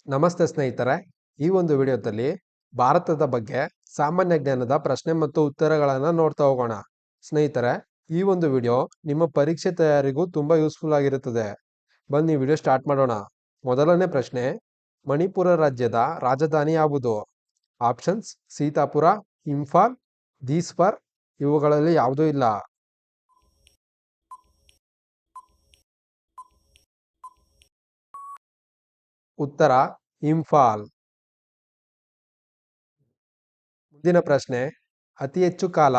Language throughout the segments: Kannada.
ನಮಸ್ತೆ ಸ್ನೇಹಿತರೆ. ಈ ಒಂದು ವಿಡಿಯೋದಲ್ಲಿ ಭಾರತದ ಬಗ್ಗೆ ಸಾಮಾನ್ಯ ಜ್ಞಾನದ ಪ್ರಶ್ನೆ ಮತ್ತು ಉತ್ತರಗಳನ್ನು ನೋಡ್ತಾ ಹೋಗೋಣ. ಸ್ನೇಹಿತರೆ, ಈ ಒಂದು ವಿಡಿಯೋ ನಿಮ್ಮ ಪರೀಕ್ಷೆ ತಯಾರಿಗೂ ತುಂಬಾ ಯೂಸ್ಫುಲ್ ಆಗಿರುತ್ತದೆ. ಬನ್ನಿ ವಿಡಿಯೋ ಸ್ಟಾರ್ಟ್ ಮಾಡೋಣ. ಮೊದಲನೇ ಪ್ರಶ್ನೆ, ಮಣಿಪುರ ರಾಜ್ಯದ ರಾಜಧಾನಿ ಯಾವುದು? ಆಪ್ಷನ್ಸ್: ಸೀತಾಪುರ, ಇಂಫಾಲ್, ದೀಸ್ಪರ್. ಇವುಗಳಲ್ಲಿ ಯಾವುದೂ ಇಲ್ಲ. ಉತ್ತರ ಇಂಫಾಲ್. ಮುಂದಿನ ಪ್ರಶ್ನೆ, ಅತಿ ಹೆಚ್ಚು ಕಾಲ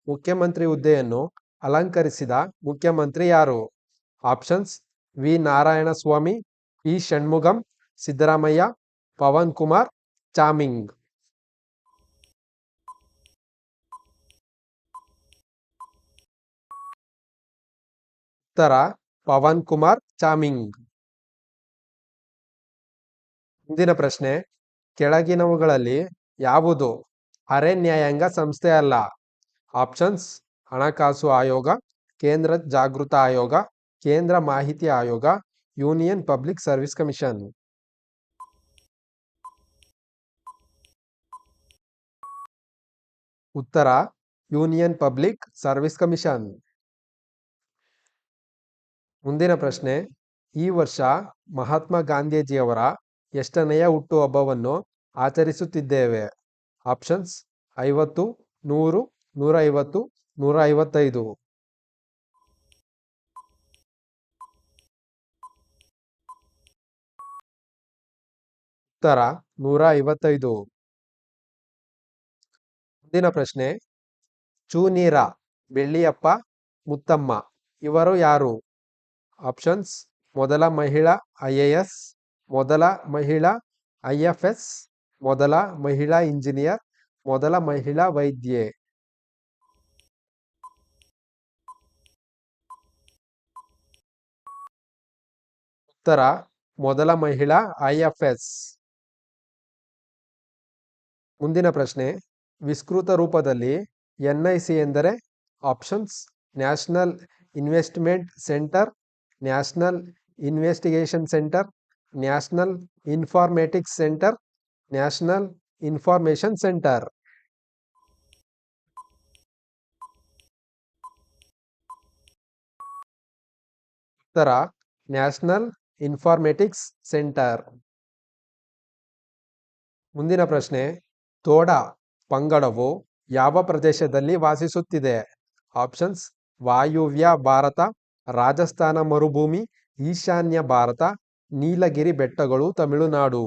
ಮುಖ್ಯಮಂತ್ರಿ ಹುದ್ದೆಯನ್ನು ಅಲಂಕರಿಸಿದ ಮುಖ್ಯಮಂತ್ರಿ ಯಾರು? Options: V Narayanaswamy, P Shanmugam, Siddaramaiah, Pawan Kumar Chamling. ಉತ್ತರ ಪವನ್ ಕುಮಾರ್ ಚಾಮಿಂಗ್. ಮುಂದಿನ ಪ್ರಶ್ನೆ, ಕೆಳಗಿನವುಗಳಲ್ಲಿ ಯಾವುದು ಅರೆ ನ್ಯಾಯಾಂಗ ಸಂಸ್ಥೆ ಅಲ್ಲ? ಆಪ್ಷನ್ಸ್: ಹಣಕಾಸು ಆಯೋಗ, ಕೇಂದ್ರ ಜಾಗೃತ ಆಯೋಗ, ಕೇಂದ್ರ ಮಾಹಿತಿ ಆಯೋಗ, ಯೂನಿಯನ್ ಪಬ್ಲಿಕ್ ಸರ್ವಿಸ್ ಕಮಿಷನ್. ಉತ್ತರ ಯೂನಿಯನ್ ಪಬ್ಲಿಕ್ ಸರ್ವಿಸ್ ಕಮಿಷನ್. ಮುಂದಿನ ಪ್ರಶ್ನೆ, ಈ ವರ್ಷ ಮಹಾತ್ಮ ಗಾಂಧೀಜಿಯವರ ಎಷ್ಟನೆಯ ಹುಟ್ಟುಹಬ್ಬವನ್ನು ಆಚರಿಸುತ್ತಿದ್ದೇವೆ? ಆಪ್ಷನ್ಸ್: 50, 100, 150, 155. ಉತ್ತರ 155. ಮುಂದಿನ ಪ್ರಶ್ನೆ, ಚೂನೀರ ಬೆಳ್ಳಿಯಪ್ಪ ಮುತ್ತಮ್ಮ ಇವರು ಯಾರು? ಆಪ್ಷನ್ಸ್: ಮೊದಲ ಮಹಿಳಾ IAS, ಮೊದಲ ಮಹಿಳಾ IFS, ಮೊದಲ ಮಹಿಳಾ ಇಂಜಿನಿಯರ್, ಮೊದಲ ಮಹಿಳಾ ವೈದ್ಯೆ. ಉತ್ತರ ಮೊದಲ ಮಹಿಳಾ IFS. ಮುಂದಿನ ಪ್ರಶ್ನೆ, ವಿಸ್ತೃತ ರೂಪದಲ್ಲಿ NIC ಎಂದರೆ? Options: national investment centre, national investigation centre, national informatics centre, national information centre. ಉತ್ತರ ನ್ಯಾಷನಲ್ ಇನ್ಫಾರ್ಮೇಟಿಕ್ಸ್ ಸೆಂಟರ್. ಮುಂದಿನ ಪ್ರಶ್ನೆ, ತೋಡ ಪಂಗಡವು ಯಾವ ಪ್ರದೇಶದಲ್ಲಿ ವಾಸಿಸುತ್ತಿದೆ? ಆಪ್ಷನ್ಸ್: ವಾಯುವ್ಯ ಭಾರತ, ರಾಜಸ್ಥಾನ ಮರುಭೂಮಿ, ಈಶಾನ್ಯ ಭಾರತ, ನೀಲಗಿರಿ ಬೆಟ್ಟಗಳು, ತಮಿಳುನಾಡು.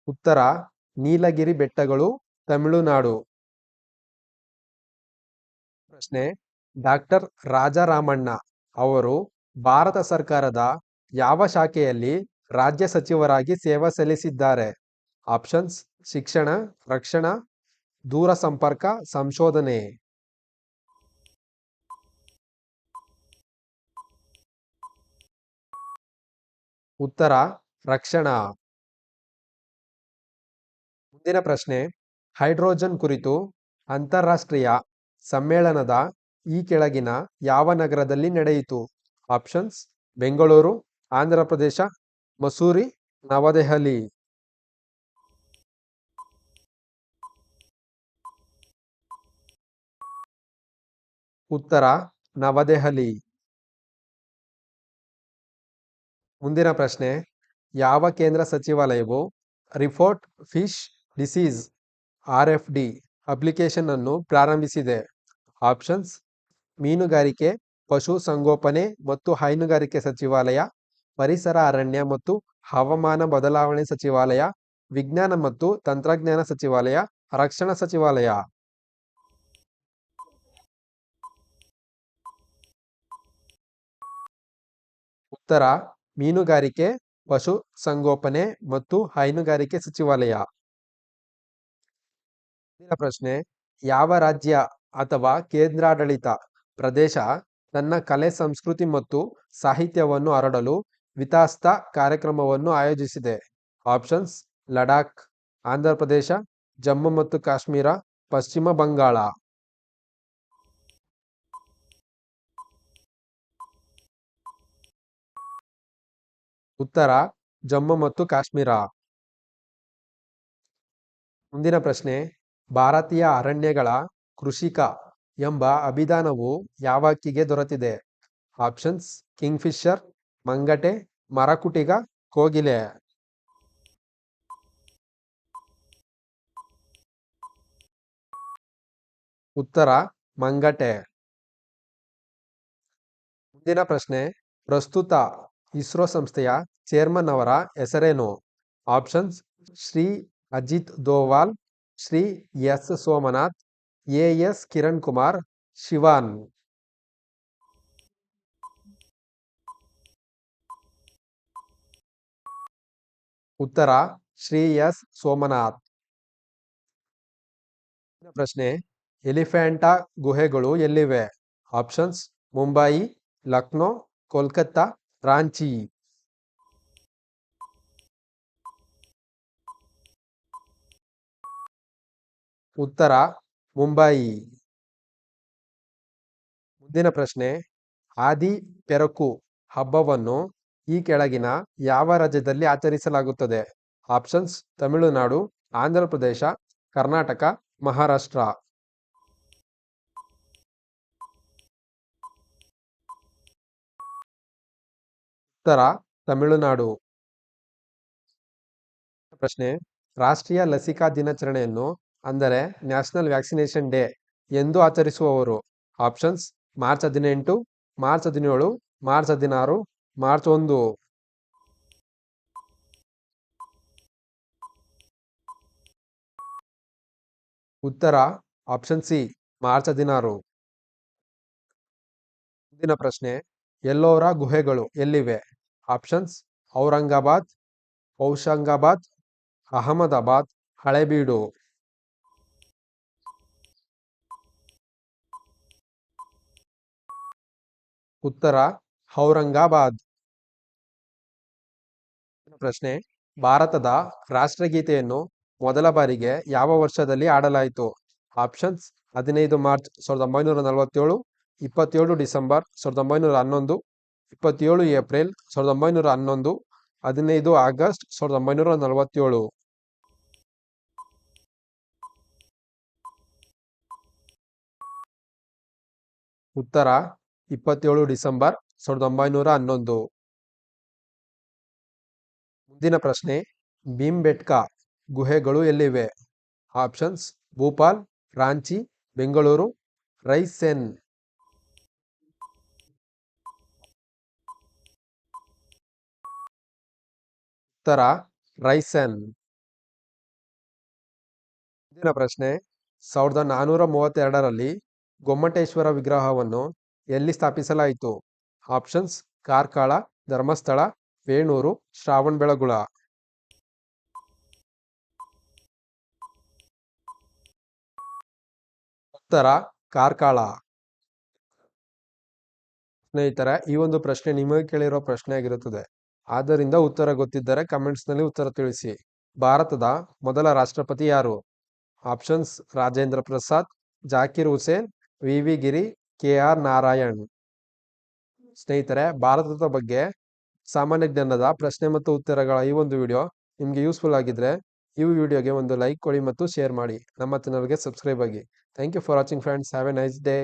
ಉತ್ತರ ನೀಲಗಿರಿ ಬೆಟ್ಟಗಳು, ತಮಿಳುನಾಡು. ಪ್ರಶ್ನೆ, ಡಾಕ್ಟರ್ ರಾಜಾರಾಮಣ್ಣ ಅವರು ಭಾರತ ಸರ್ಕಾರದ ಯಾವ ಶಾಖೆಯಲ್ಲಿ ರಾಜ್ಯ ಸಚಿವರಾಗಿ ಸೇವೆ ಸಲ್ಲಿಸಿದ್ದಾರೆ? ಆಪ್ಷನ್ಸ್: ಶಿಕ್ಷಣ, ರಕ್ಷಣಾ, ದೂರ ಸಂಪರ್ಕ, ಸಂಶೋಧನೆ. ಉತ್ತರ ರಕ್ಷಣಾ. ಮುಂದಿನ ಪ್ರಶ್ನೆ, ಹೈಡ್ರೋಜನ್ ಕುರಿತು ಅಂತಾರಾಷ್ಟ್ರೀಯ ಸಮ್ಮೇಳನದ ಈ ಕೆಳಗಿನ ಯಾವ ನಗರದಲ್ಲಿ ನಡೆಯಿತು? ಆಪ್ಷನ್ಸ್: ಬೆಂಗಳೂರು, ಆಂಧ್ರ ಪ್ರದೇಶ, ಮಸೂರಿ, ನವದೆಹಲಿ. ಉತ್ತರ ನವದೆಹಲಿ. ಮುಂದಿನ ಪ್ರಶ್ನೆ, ಯಾವ ಕೇಂದ್ರ ಸಚಿವಾಲಯವು report fish disease RFD application ಅನ್ನು ಪ್ರಾರಂಭಿಸಿದೆ? ಆಪ್ಷನ್ಸ್: ಮೀನುಗಾರಿಕೆ, ಪಶು ಸಂಗೋಪನೆ ಮತ್ತು ಹೈನುಗಾರಿಕೆ ಸಚಿವಾಲಯ, ಪರಿಸರ ಅರಣ್ಯ ಮತ್ತು ಹವಾಮಾನ ಬದಲಾವಣೆ ಸಚಿವಾಲಯ, ವಿಜ್ಞಾನ ಮತ್ತು ತಂತ್ರಜ್ಞಾನ ಸಚಿವಾಲಯ, ರಕ್ಷಣಾ ಸಚಿವಾಲಯ. ಉತ್ತರ ಮೀನುಗಾರಿಕೆ, ಪಶು ಸಂಗೋಪನೆ ಮತ್ತು ಹೈನುಗಾರಿಕೆ ಸಚಿವಾಲಯ. ಮುಂದಿನ ಪ್ರಶ್ನೆ, ಯಾವ ರಾಜ್ಯ ಅಥವಾ ಕೇಂದ್ರಾಡಳಿತ ಪ್ರದೇಶ ತನ್ನ ಕಲೆ, ಸಂಸ್ಕೃತಿ ಮತ್ತು ಸಾಹಿತ್ಯವನ್ನು ಹರಡಲು ವಿತಾಸ್ತ ಕಾರ್ಯಕ್ರಮವನ್ನು ಆಯೋಜಿಸಿದೆ? ಆಪ್ಷನ್ಸ್: ಲಡಾಖ್, ಆಂಧ್ರ ಪ್ರದೇಶ, ಜಮ್ಮು ಮತ್ತು ಕಾಶ್ಮೀರ, ಪಶ್ಚಿಮ ಬಂಗಾಳ. ಉತ್ತರ ಜಮ್ಮು ಮತ್ತು ಕಾಶ್ಮೀರ. ಮುಂದಿನ ಪ್ರಶ್ನೆ, ಭಾರತೀಯ ಅರಣ್ಯಗಳ ಕೃಷಿಕ ಎಂಬ ಅಭಿಧಾನವು ಯಾವ ಹಕ್ಕಿಗೆ ದೊರೆತಿದೆ? ಆಪ್ಷನ್ಸ್: ಕಿಂಗ್ಫಿಶರ್, ಮಂಗಟೆ, ಮರಕುಟಿಗ, ಕೋಗಿಲೆ. ಉತ್ತರ ಮಂಗಟೆ. ಮುಂದಿನ ಪ್ರಶ್ನೆ, ಪ್ರಸ್ತುತ ಇಸ್ರೋ ಸಂಸ್ಥೆಯ ಚೇರ್ಮನ್ ಅವರ ಹೆಸರೇನು? Options: Shri Ajit Doval, Shri S Somanath, S Kiran Kumar, Sivan. ಉತ್ತರ ಶ್ರೀ ಎಸ್ ಸೋಮನಾಥ್. ಪ್ರಶ್ನೆ, ಎಲಿಫೆಂಟಾ ಗುಹೆಗಳು ಎಲ್ಲಿವೆ? ಆಪ್ಷನ್ಸ್: ಮುಂಬಯಿ, ಲಕ್ನೋ, ಕೋಲ್ಕತ್ತಾ, ರಾಂಚಿ. ಉತ್ತರ ಮುಂಬಯಿ. ಮುಂದಿನ ಪ್ರಶ್ನೆ, ಆದಿ ಪೆರಕು ಹಬ್ಬವನ್ನು ಈ ಕೆಳಗಿನ ಯಾವ ರಾಜ್ಯದಲ್ಲಿ ಆಚರಿಸಲಾಗುತ್ತದೆ? ಆಪ್ಷನ್ಸ್: ತಮಿಳುನಾಡು, ಆಂಧ್ರ ಪ್ರದೇಶ, ಕರ್ನಾಟಕ, ಮಹಾರಾಷ್ಟ್ರ. ಉತ್ತರ ತಮಿಳುನಾಡು. ಪ್ರಶ್ನೆ, ರಾಷ್ಟ್ರೀಯ ಲಸಿಕಾ ದಿನಾಚರಣೆಯನ್ನು ಅಂದರೆ ನ್ಯಾಷನಲ್ ವ್ಯಾಕ್ಸಿನೇಷನ್ ಡೇ ಎಂದು ಆಚರಿಸುವವರು? Options: March 18, March 17, March 16, March 1. ಉತ್ತರ ಆಪ್ಷನ್ ಸಿ, ಮಾರ್ಚ್ 16. ಮುಂದಿನ ಪ್ರಶ್ನೆ, ಎಲ್ಲೋರ ಗುಹೆಗಳು ಎಲ್ಲಿವೆ? ಆಪ್ಷನ್ಸ್: ಔರಂಗಾಬಾದ್, ಔಷಂಗಾಬಾದ್, ಅಹಮದಾಬಾದ್, ಹಳೇಬೀಡು. ಉತ್ತರ ಔರಂಗಾಬಾದ್. ಪ್ರಶ್ನೆ, ಭಾರತದ ರಾಷ್ಟ್ರಗೀತೆಯನ್ನು ಮೊದಲ ಬಾರಿಗೆ ಯಾವ ವರ್ಷದಲ್ಲಿ ಆಡಲಾಯಿತು? Options: 15 March 1947, 27 December 1911, 27 April 1911, 15 August 1947. ಉತ್ತರ 27 ಡಿಸೆಂಬರ್ 1911. ಮುಂದಿನ ಪ್ರಶ್ನೆ, ಭೀಮ್ಬೆಟ್ಕಾ ಗುಹೆಗಳು ಎಲ್ಲಿವೆ? ಆಪ್ಷನ್ಸ್: ಭೂಪಾಲ್, ರಾಂಚಿ, ಬೆಂಗಳೂರು, ರೈಸೆನ್. ಉತ್ತರ ರೈಸೆನ್. ಮುಂದಿನ ಪ್ರಶ್ನೆ, 1432ರಲ್ಲಿ ಗೊಮ್ಮಟೇಶ್ವರ ವಿಗ್ರಹವನ್ನು ಎಲ್ಲಿ ಸ್ಥಾಪಿಸಲಾಯಿತು? ಆಪ್ಷನ್ಸ್: ಕಾರ್ಕಳ, ಧರ್ಮಸ್ಥಳ, ವೇಣೂರು, ಶ್ರಾವಣಬೆಳಗೊಳ. ಉತ್ತರ ಕಾರ್ಕಳ. ಸ್ನೇಹಿತರೆ, ಈ ಒಂದು ಪ್ರಶ್ನೆ ನಿಮಗೆ ಕೇಳಿರೋ ಪ್ರಶ್ನೆ ಆಗಿರುತ್ತದೆ. ಆದ್ದರಿಂದ ಉತ್ತರ ಗೊತ್ತಿದ್ದರೆ ಕಮೆಂಟ್ಸ್ ನಲ್ಲಿ ಉತ್ತರ ತಿಳಿಸಿ. ಭಾರತದ ಮೊದಲ ರಾಷ್ಟ್ರಪತಿ ಯಾರು? ಆಪ್ಷನ್ಸ್: ರಾಜೇಂದ್ರ ಪ್ರಸಾದ್, ಜಾಕಿರ್ ಹುಸೇನ್, ವಿ ಗಿರಿ, KR ನಾರಾಯಣ್. ಸ್ನೇಹಿತರೆ, ಭಾರತದ ಬಗ್ಗೆ ಸಾಮಾನ್ಯ ಜ್ಞಾನದ ಪ್ರಶ್ನೆ ಮತ್ತು ಉತ್ತರಗಳ ಈ ಒಂದು ವಿಡಿಯೋ ನಿಮಗೆ ಯೂಸ್ಫುಲ್ ಆಗಿದ್ರೆ ಈ ವಿಡಿಯೋಗೆ ಒಂದು ಲೈಕ್ ಕೊಡಿ ಮತ್ತು ಶೇರ್ ಮಾಡಿ. ನಮ್ಮ ಚಾನಲ್ಗೆ ಸಬ್ಸ್ಕ್ರೈಬ್ ಆಗಿ. Thank you for watching friends. Have a nice day.